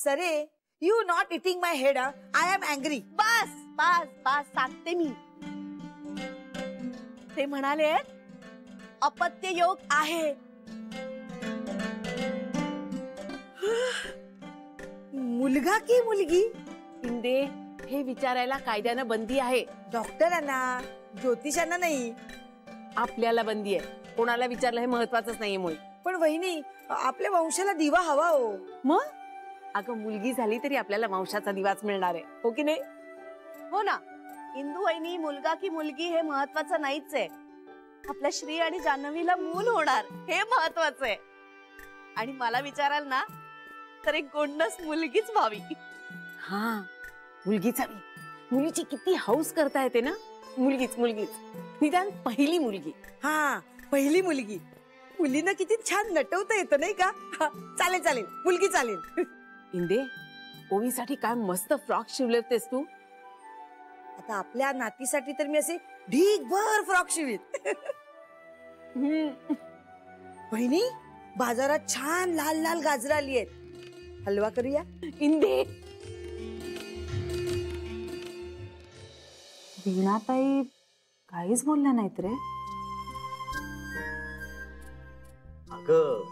सरे, you not eating my head. I am angry. बस बस बस सांगते मी. ते म्हणाले अपत्य योग आहे. मुलगा की मुलगी? इंदे, हे विचारायला कायद्यानं बंदी आहे. डॉक्टरांना, ज्योतिषांना नाही. आपल्याला बंदी आहे. कोणाला विचारलं हे महत्वाचंच नाहीये मुळे. पण वहिनी, आपल्या वंशाला दिवा हवा हो. मग अगं मुलगी झाली तरी आपल्याला वंशाचा दिवाच मिळणार आहे, हो की नाही? हो ना. इंदू वहिनी, मुलगा की मुलगी हे महत्वाचं नाहीच आहे. आपल्या श्री आणि जान्हवीला मूल होणार हे महत्वाचं आहे. आणि मला विचाराल ना तर एक गोंडस मुलगीच व्हावी. हा, मुलगीच हवी. मुलीची किती हौस करता येते ना. मुलगीच मुलगीच, निदान पहिली मुलगी. हा, पहिली मुलगी. मुलींना किती छान नटवता येतं नाही का? चालेल चालेल, मुलगी चालेल. इंदे, ओवीसाठी काय मस्त फ्रॉक शिवले होतेस तू. आता आपल्या नातीसाठी तर मी असे ढीगभर फ्रॉक शिवीत. बहिणी, बाजारात छान लाल लाल गाजरं आली आहेत. हलवा करूया. इंदे, वीणाताई काहीच बोलल्या नाहीत रे. अगं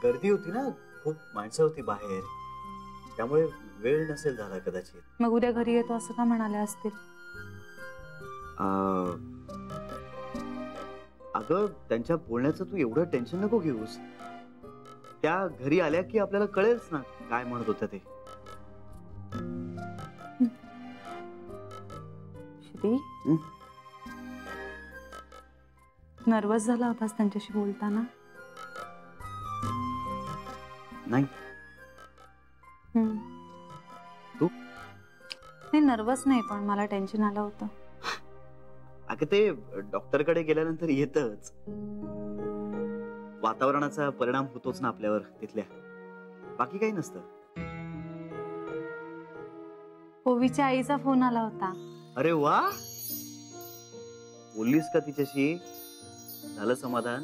गर्दी होती ना, खूप माणसं होती बाहेर, त्यामुळे वेळ नसेल झाला कदाचित. मग उद्या घरी येतो असं का म्हणाले असतील? अगं त्यांच्या बोलण्याचं तू एवढं टेन्शन नको घेऊस. त्या घरी आल्या की आपल्याला कळेलच ना काय म्हणत होत्या ते. श्री, नर्वस झाला होतास त्यांच्याशी बोलताना? नाही. तू? नाही, नर्वस नाही, पण मला टेन्शन आलं होतं. अगं ते डॉक्टरकडे गेल्यानंतर येतच. वातावरणाचा परिणाम होतोच ना आपल्यावर तिथल्या. बाकी काही नसतं. ओवीच्या आईचा फोन आला होता. अरे वा, बोललीस का तिच्याशी? झालं समाधान?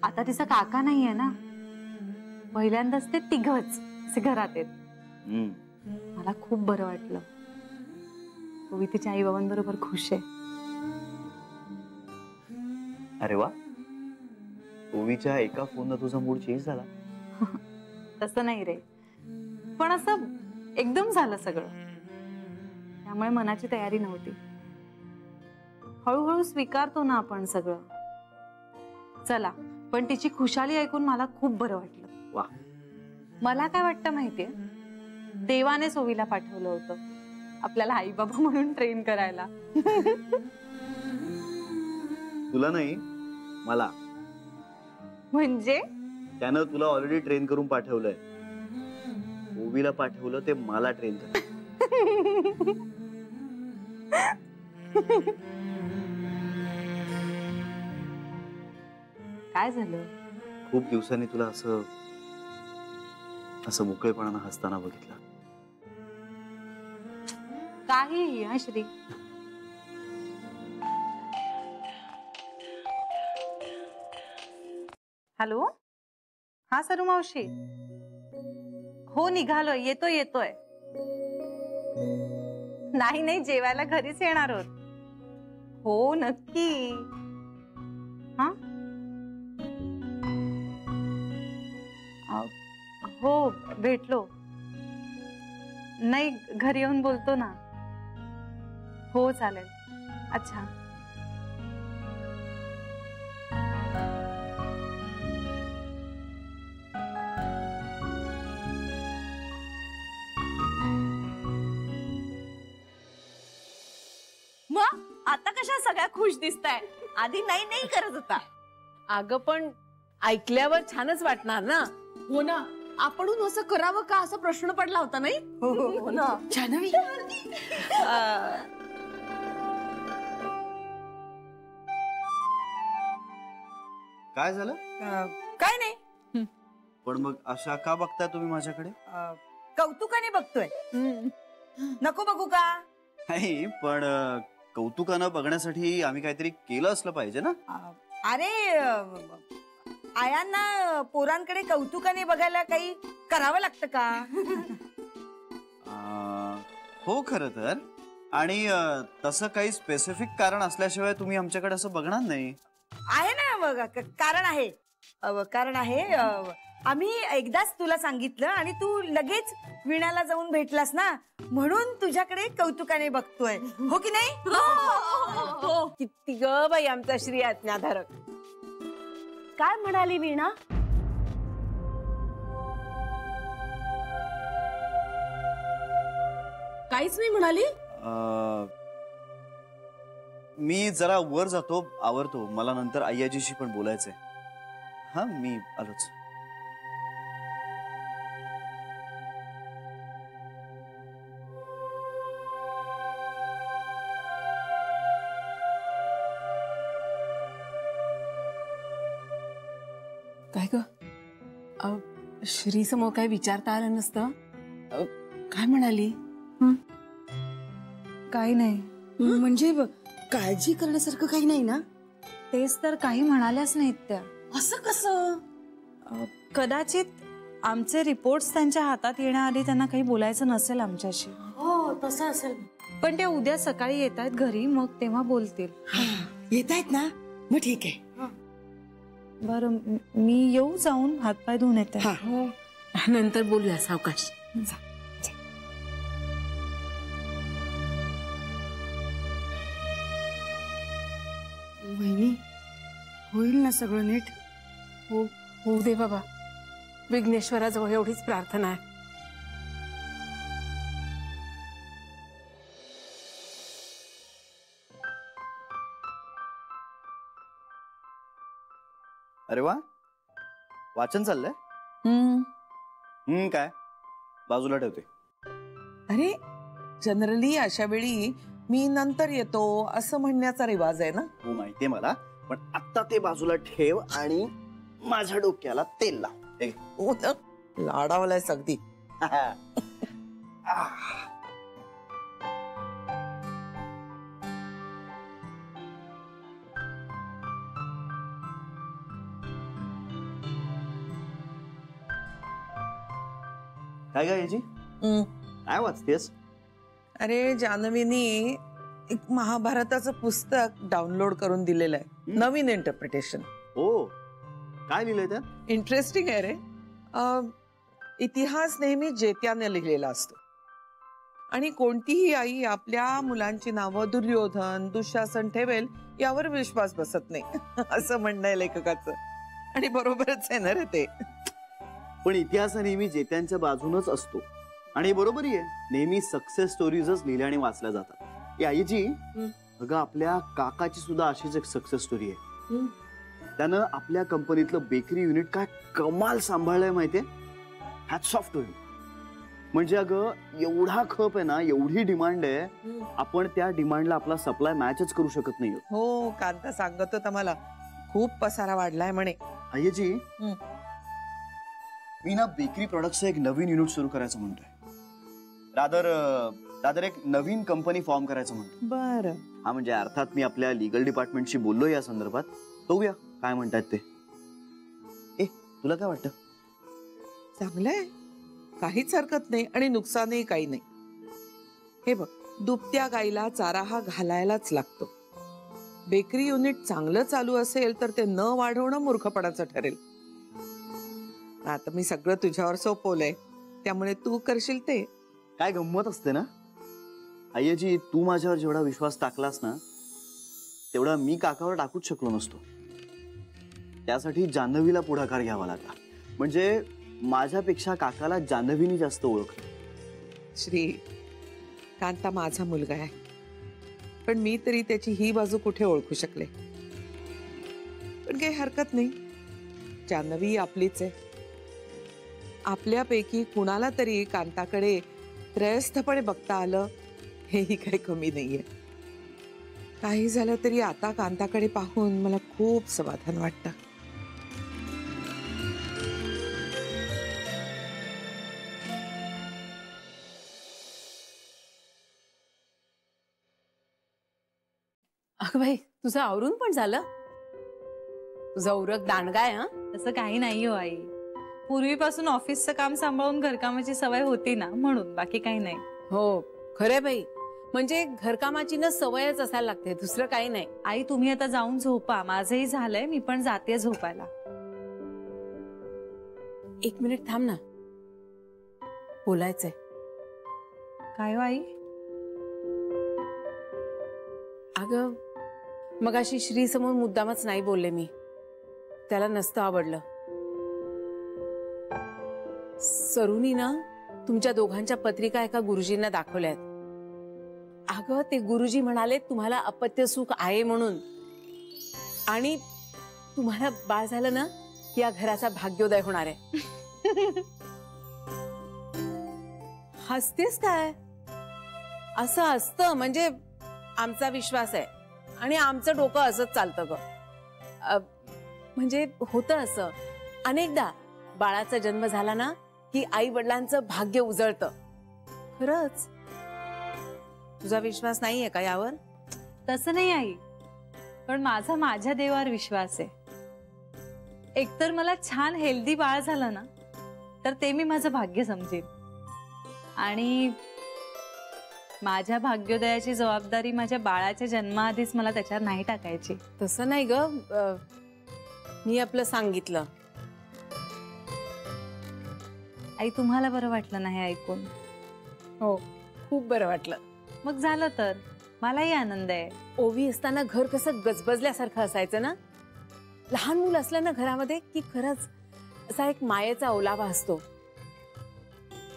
आता तिचा काका नाहीये ना, पहिल्यांदाच ते तिघच असे घरात आहेत. मला खूप बरं वाटलं. ओवी तिच्या आई बाबांबरोबर खुश आहे. अरे वा, ओवीच्या एका फोननं तुझा मूड चेंज झाला? तसं नाही रे, पण असं एकदम झालं सगळं. त्यामुळे मनाची तयारी नव्हती. हळूहळू स्वीकारतो ना आपण सगळं. चला, पण तिची खुशाली ऐकून मला खूप बरं वाटलं. वा. मला काय वाटतं माहितीये, देवाने ओवीला पाठवलं होतं आपल्याला आई बाबा म्हणून ट्रेन करायला. तुला नाही, मला. म्हणजे त्यानं तुला ऑलरेडी ट्रेन करून पाठवलंय. ओवीला पाठवलं ते मला ट्रेन कर. काय झालं? खूप दिवसांनी तुला असं असं मोकळेपणानं हसताना बघितलं. काहीही. हा श्री, हॅलो. हा सरू मावशी, हो निघालोय, येतोय येतोय. नाही नाही, जेवायला घरीच येणार आहोत. हो नक्की. हा, हो भेटलो. नाही, घरी येऊन बोलतो ना. हो चालेल. अच्छा. मग आता कशा सगळ्या खुश दिसताय? आधी नाही नाही करत होता. अगं पण ऐकल्यावर छानच वाटणार ना. हो ना, आपण असं करावं का असा प्रश्न पडला होता नाही? हो ना. जान्हवी, काय झालं? काय नाही. पण मग अशा का बघताय तुम्ही माझ्याकडे? कौतुकाने बघतोय. नको बघू का? नाही, पण कौतुकानं बघण्यासाठी आम्ही काहीतरी केलं असलं पाहिजे ना. अरे आयांना पोरांकडे कौतुकाने बघायला काही करावं लागतं का? हो खरं तर. आणि तसं काही स्पेसिफिक कारण असल्याशिवाय तुम्ही आमच्याकडे असं बघणार नाही. आहे ना बघा, कारण आहे. कारण आहे. आम्ही एकदाच तुला सांगितलं आणि तू लगेच वीणाला जाऊन भेटलास ना, म्हणून तुझ्याकडे कौतुकाने बघतोय. हो की नाही? हो किती ग बाई आमचा श्री आज्ञाधारक. काय म्हणाली वीणा? काहीच नाही म्हणाली. मी जरा वर जातो, आवरतो. मला नंतर आईजीशी पण बोलायचंय. हा, मी आलोच. काय ग, श्री समोर काय विचारता आलं नसतं? काय म्हणाली? काही नाही. म्हणजे काळजी करण्यासारखं काही नाही ना? तेच तर, काही म्हणाल्याच नाहीत त्या. असं कसं? कदाचित आमचे रिपोर्ट्स त्यांच्या हातात येण्याआधी त्यांना काही बोलायचं नसेल आमच्याशी. हो तसं असेल. पण त्या उद्या सकाळी येत आहेत घरी, मग तेव्हा बोलतील. येत आहेत ना? मग ठीक आहे. बरं, मी येऊ जाऊन हातपाय धुवून येते. हो, नंतर बोलूया सावकाश. वहिनी, होईल ना सगळं नीट? हो हो दे बाबा, विघ्नेश्वराजवळ एवढीच प्रार्थना आहे. अरे वा, वाचन चाललंय? काय? बाजूला ठेवते. अरे जनरली अशा वेळी मी नंतर येतो असं म्हणण्याचा रिवाज आहे ना. हो माहितीये मला, पण आता ते बाजूला ठेव आणि माझ्या डोक्याला तेल लाव. लाडावलायस अगदी. काय काय याची काय वाचतेस? अरे जान्हवीनी एक महाभारताचं पुस्तक डाउनलोड करून दिलेलं आहे, नवीन इंटरप्रिटेशन. हो, काय लिहिलंय त्यात? इंटरेस्टिंग आहे रे. इतिहास नेहमी जेत्याने लिहिलेला असतो आणि कोणतीही आई आपल्या मुलांची नावं दुर्योधन, दुःशासन ठेवेल यावर विश्वास बसत नाही असं म्हणणं आहे लेखकाचं. आणि बरोबरच आहे ना रे ते. पण इतिहास नेहमी जेत्यांच्या बाजूनच असतो आणि बरोबरही आहे. नेहमी सक्सेस स्टोरीजच लिहिल्या आणि वाचल्या जातात. आईजी, अगं आपल्या काकाची सुद्धा अशीच एक सक्सेस स्टोरी आहे. त्यानं आपल्या कंपनीतलं बेकरी युनिट काय कमाल सांभाळलंय माहितीये. हॅट्स ऑफ टू हिम. म्हणजे अगं एवढा खप आहे ना, एवढी डिमांड आहे, आपण त्या डिमांडला आपला सप्लाय मॅचच करू शकत नाही. हो, कांता सांगत होता मला, खूप पसारा वाढलाय म्हणे. आईजी, मी ना बेकरी प्रोडक्टचं एक नवीन युनिट सुरू करायचं म्हणतोय. रादर एक नवीन कंपनी फॉर्म करायचं म्हणतो. बरं. हा, म्हणजे अर्थात मी आपल्या लीगल डिपार्टमेंटशी बोललो या संदर्भात. बघूया काय म्हणतात ते. तुला काय वाटतं? चांगलंय, काहीच हरकत नाही आणि नुकसानही काही नाही. हे बघ, दुभत्या गाईला चारा हा घालायलाच लागतो. बेकरी युनिट चांगलं चालू असेल तर ते न वाढवणं मूर्खपणाचं ठरेल. आता मी सगळं तुझ्यावर सोपवलंय, त्यामुळे तू करशील ते. काय गंमत असते ना आईजी, तू माझ्यावर जेवढा विश्वास टाकलास ना, तेवढा मी काकावर टाकूच शकलो नसतो. त्यासाठी जान्हवीला पुढाकार घ्यावा लागला. म्हणजे माझ्यापेक्षा काकाला जान्हवीनी जास्त ओळखलं. श्री, कांता माझा मुलगा आहे, पण मी तरी त्याची ही बाजू कुठे ओळखू शकले. पण काही हरकत नाही, जान्हवी आपलीच आहे. आपल्यापैकी कुणाला तरी कांताकडे त्रयस्थपणे बघता आलं हेही काही कमी नाहीये. काही झालं तरी आता कांताकडे पाहून मला खूप समाधान वाटतं. अगं बाई, तुझं आवरून पण झालं? तुझा उरक दांडगा आहे हा. तसं काही नाही हो आई. पूर्वीपासून ऑफिसचं काम सांभाळून घरकामाची सवय होती ना, म्हणून. बाकी काही नाही. हो खरे बाई, म्हणजे घरकामाची ना सवयच असायला लागते, दुसरं काही नाही. आई तुम्ही आता जाऊन झोपा. माझंही झालंय, मी पण जाते झोपायला. 1 मिनिट थांब ना, बोलायचंय. काय हो आई? अगं मगाशी श्री समोर मुद्दामच नाही बोलले मी, त्याला नसतं आवडलं. सरूनी ना तुमच्या दोघांच्या पत्रिका एका गुरुजींना दाखवल्यात. अगं ते गुरुजी म्हणाले तुम्हाला अपत्य सुख आहे म्हणून, आणि तुम्हाला बाळ झालं ना या घराचा भाग्योदय होणार आहे. हसतेस काय? असं असतं, म्हणजे आमचा विश्वास आहे आणि आमचं डोकं असंच चालतं ग. म्हणजे होतं असं अनेकदा, बाळाचा जन्म झाला ना की आई वडिलांचं भाग्य उजळतं. खरंच. तुझा विश्वास नाहीये का यावर? तसं नाही आई, पण माझा माझ्या देवावर विश्वास आहे. एकतर मला छान हेल्दी बाळ झालं ना तर ते मी माझं भाग्य समजेन, आणि माझ्या भाग्योदयाची जबाबदारी माझ्या बाळाच्या जन्माआधीच मला त्याच्यावर नाही टाकायची. तसं नाही ग, मी आपलं सांगितलं. आई तुम्हाला बरं वाटलं नाही ऐकून? हो, खूप बरं वाटलं. मग झालं तर मलाही आनंद आहे. ओवी असताना घर कसं गजबजल्यासारखं असायचं ना. लहान मुलं असलं ना घरामध्ये की खरंच असा एक मायेचा ओलावा असतो,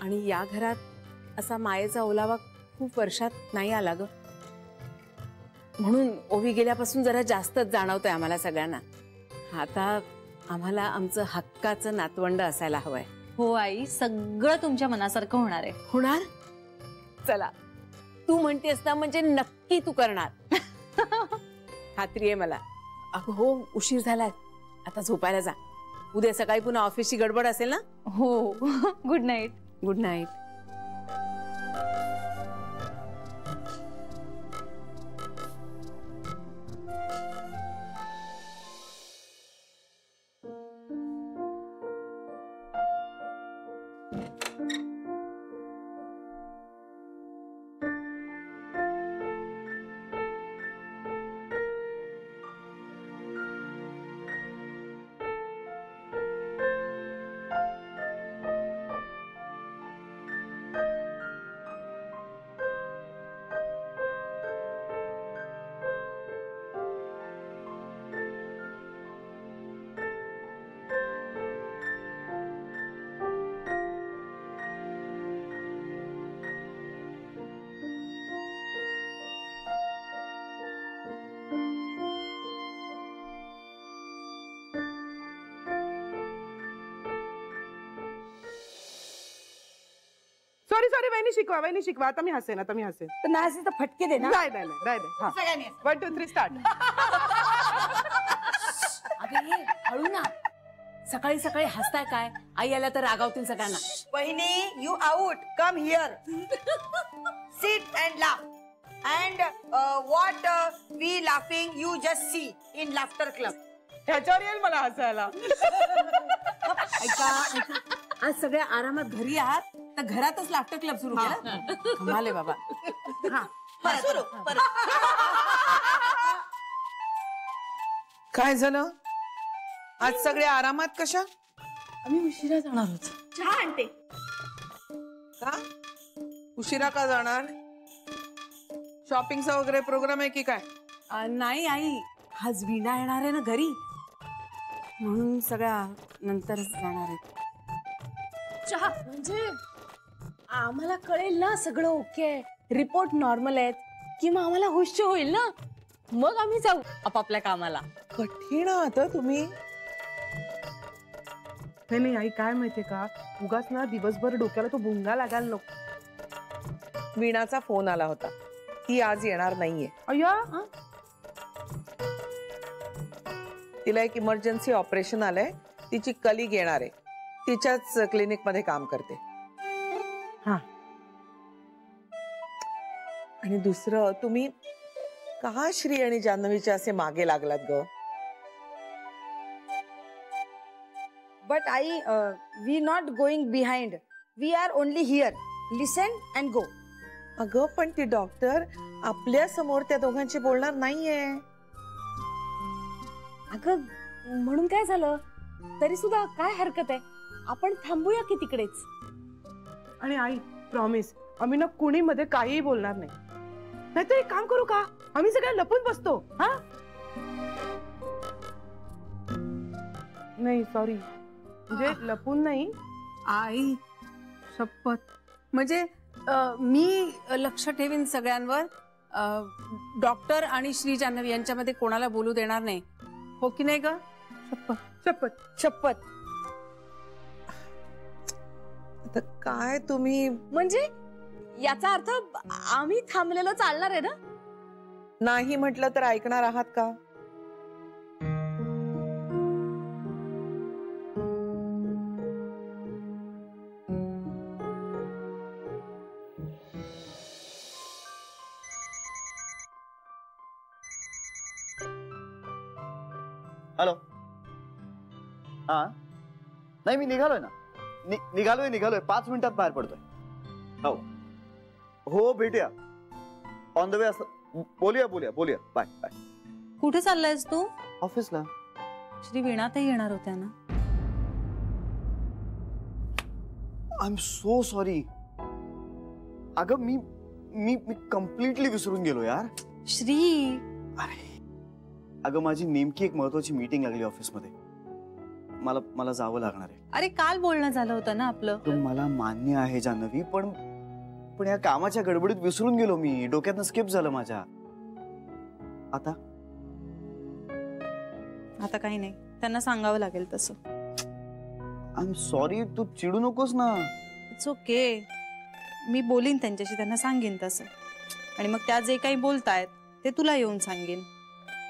आणि या घरात असा मायेचा ओलावा खूप वर्षात नाही आला ग. म्हणून ओवी गेल्यापासून जरा जास्तच जाणवतंय आम्हाला सगळ्यांना. आता आम्हाला आमचं हक्काचं नातवंड असायला हवंय. हो आई, सगळं तुमच्या मनासारखं होणार आहे. होणार? चला, तू म्हणतेस ना म्हणजे नक्की तू करणार. खात्री आहे मला. अगं हो, उशीर झालाय, आता झोपायला जा. उद्या सकाळी पुन्हा ऑफिसची गडबड असेल ना. हो. Good night. Good night. Sorry sorry, वहिनी शिकवा, वहिनी शिकवा. आता मी हसेन, आता मी हसेन. तर नाही असेल तर फटके दे ना. नाही नाही नाही नाही. हा, सगळ्यांनी 1 2 3 स्टार्ट. अगं ये, हळू ना. सकाळी सकाळी हसताय काय? आई आल्या तर रागावतील सगळ्यांना. वहिनी, you out, come here, sit and laugh, and what we laughing you just see in laughter club. ह्याच्यावर येईल मला हसायला. ऐका ऐका, आज सगळ्या आरामात घरी आहात तर घरातच लाफ्टर क्लब सुरू केला. कमाल आहे बाबा. सुरू काय झालं आज सगळे आरामात? कशा? आम्ही उशिरा जाणार आहोत. चहा आणते. का उशिरा का जाणार? शॉपिंगचा वगैरे प्रोग्राम आहे की काय? नाही आई, आज वीणा येणार आहे ना घरी, म्हणून सगळ्या नंतर जाणार आहेत. चहा म्हणजे आम्हाला कळेल ना सगळं ओके आहे, रिपोर्ट नॉर्मल आहेत, कि मग आम्हाला हुश होईल ना, मग आम्ही जाऊ आपापल्या कामाला. कठीण आहात तुम्ही. नाही आई, काय माहितीये का, उगाच ना दिवसभर डोक्याला तो भुंगा लागायला नको. वीणाचा फोन आला होता, ती आज येणार नाहीये. अय्या, तिला एक इमर्जन्सी ऑपरेशन आलंय, तिची कलिग येणार आहे, तिच्याच क्लिनिक मध्ये काम करते. हा, आणि दुसरं, तुम्ही का श्री आणि जान्हवीच्या असे मागे लागलात ग? But I we not going behind. We are only here. Listen and go. अगं पण ती डॉक्टर आपल्या समोर त्या दोघांशी बोलणार नाहीये. अगं म्हणून काय झालं तरी सुद्धा काय हरकत आहे, आपण थांबूया की तिकडेच. आणि आई प्रॉमिस आम्ही ना कुणी मध्ये काहीही बोलणार नाही. नाहीतर एक काम करू का, आम्ही सगळ्या लपून बसतो. हा नाही सॉरी, म्हणजे लपून नाही. आई शपथ, म्हणजे मी लक्ष ठेवीन सगळ्यांवर. डॉक्टर आणि श्री जान्हवी यांच्यामध्ये कोणाला बोलू देणार नाही, हो की नाही ग? शपथ शपथ शपथ. आता काय तुम्ही म्हणजे याचा अर्थ आम्ही थांबलेलो चालणार आहे ना? नाही म्हटलं तर ऐकणार आहात का? हॅलो. हा नाही, मी निघालोय ना. निघालोय 5 मिनिटात बाहेर पडतोय. हो हो भेटूया ऑन द वे. असं बोलूया. Bye bye. कुठे चाललायस तू? ऑफिसला. श्री वीणाताई येणार होत्या ना. I am so sorry. अगं मी मी मी कम्प्लिटली विसरून गेलो यार. श्री अरे अगं माझी नेमकी एक महत्वाची मीटिंग लागली ऑफिसमध्ये. मला जावं लागणार आहे. अरे काल बोलणं झालं होतं ना आपलं. तर मला मान्य आहे जान्हवी, पण या कामाच्या गडबडीत विसरून गेलो मी. डोक्यातनं स्किप झालं माझ्या. आता काही नाही, त्यांना सांगावं लागेल तसं. I am sorry. तू चिडू नकोस ना. It's okay. मी बोलीन त्यांच्याशी, त्यांना सांगेन तसं. आणि मग त्या जे काही बोलतायत ते तुला येऊन सांगेन.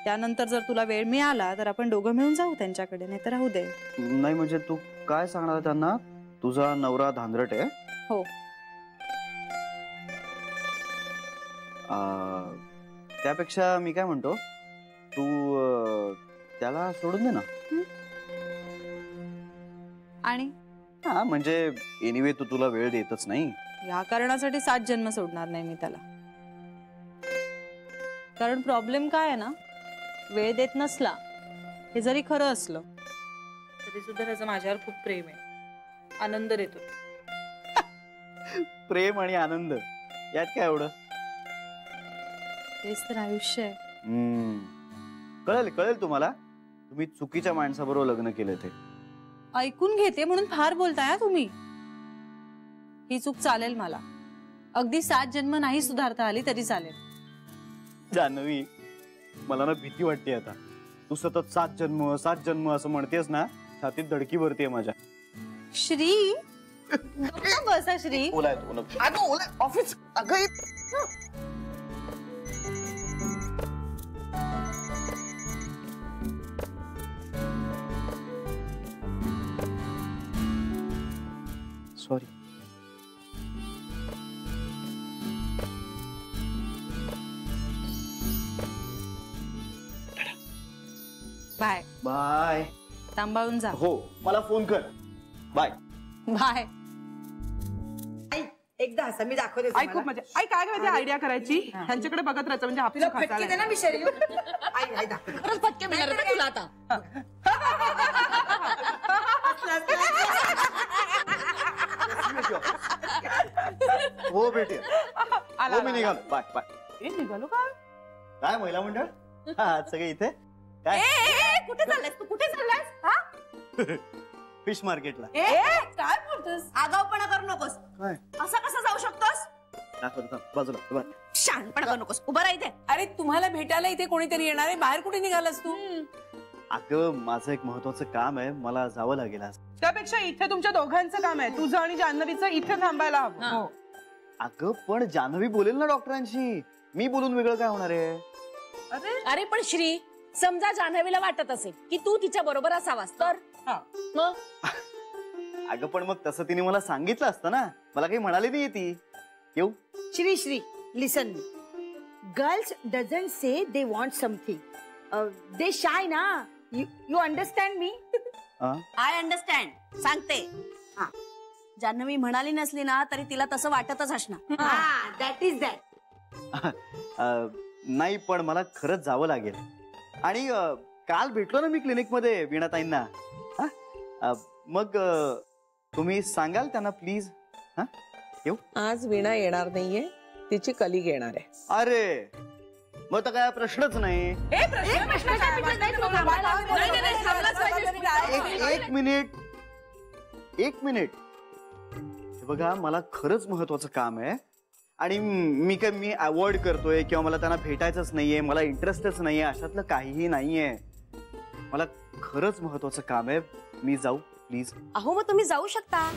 त्यानंतर जर तुला वेळ मिळाला तर आपण दोघं मिळून जाऊ त्यांच्याकडे, नाही तर राहू दे. नाही म्हणजे तू काय सांगणार त्यांना? तुझा नवरा धांदरट आहे? हो. त्यापेक्षा मी काय म्हणतो, तू त्याला सोडून दे ना. आणि हा म्हणजे एनिवे तू तुला वेळ देतच नाही. या कारणासाठी 7 जन्म सोडणार नाही मी त्याला. कारण प्रॉब्लेम काय आहे ना, वेळ देत नसला हे जरी खरं असलं तरी सुद्धा त्याचं माझ्यावर खूप प्रेम आहे, आनंद देतो. प्रेम आणि आनंद यात काय एवढं? तेच तर आयुष्य आहे. कळेल तुम्हाला. तुम्ही चुकीच्या माणसाबरोबर लग्न केलं ते. ऐकून घेते म्हणून फार बोलताय तुम्ही. ही चूक चालेल मला. अगदी 7 जन्म नाही सुधारता आली तरी चालेल. जान्हवी मला ना भीती वाटते आता. तू सतत 7 जन्म असं म्हणतेस ना, छातीत धडकी भरतीये माझ्या. श्री बसा श्री. ओला ऑफिस. सॉरी. Bye bye. सांभाळून जा. हो मला फोन कर. Bye bye. एकदा असं मी दाखवते आई खूप मजा. आई काय माहिती आयडिया करायची, त्यांच्याकडे बघत राहायचं म्हणजे तुला हापसून फटके दे ना मी शरीर. आई दाखवते. खरंच फटके मिळणार आहेत तुला आता. हो भेटूया. हो मी निघालो. Bye bye. निघालो का? काय महिला मंडळ? हा सगळे इथे काय? कुठे चाललायस तू? कुठे चाललायस? फिश मार्केटला. काय बोलतोस? आगाऊपणा करू नकोस. काय असं कसं जाऊ शकतोस? दाखवतो बाजूला. शहाणपणा करू नकोस. उभं राहा इथे. अरे तुम्हाला भेटायला इथे कोणीतरी येणार आहे, बाहेर कुठे निघालास तू? अगं माझं एक महत्वाचं काम आहे, मला जावं लागेल आज. त्यापेक्षा इथे तुमच्या दोघांचं काम आहे, तुझं आणि जान्हवीचं इथे थांबायला हवं. हो. अगं पण जान्हवी बोलेल ना डॉक्टरांशी. मी बोलून वेगळं काय होणार आहे? अरे पण श्री, समजा जान्हवीला वाटत असेल की तू तिच्या बरोबर असावास तर मग अगं पण मग तसं तिने मला सांगितलं असतं ना. मला काही म्हणाली नाही ती. येऊ? Shri listen me. Girls doesn't say they want something. They shy ना. You understand me. I understand. सांगते. हा, जान्हवी म्हणाली नसली ना तरी तिला तसं वाटतच असणार. That is that. नाही, पण मला खरंच जावं लागेल. आणि काल भेटलो ना मी क्लिनिकमध्ये वीणाताईंना. मग तुम्ही सांगाल त्यांना प्लीज. येऊ? आज वीणा येणार नाहीये, तिची कलिग येणार आहे. अरे मग तर काय प्रश्नच नाही. एक मिनिट. हे बघा, मला खरंच महत्वाचं काम आहे आणि मी अवॉइड करतोय किंवा मला त्यांना भेटायचंच नाहीये, मला इंटरेस्टच नाहीये, अशातलं काहीही नाहीये. मला खरंच महत्वाचं काम आहे. मी जाऊ प्लीज? अहो मग तुम्ही जाऊ शकता.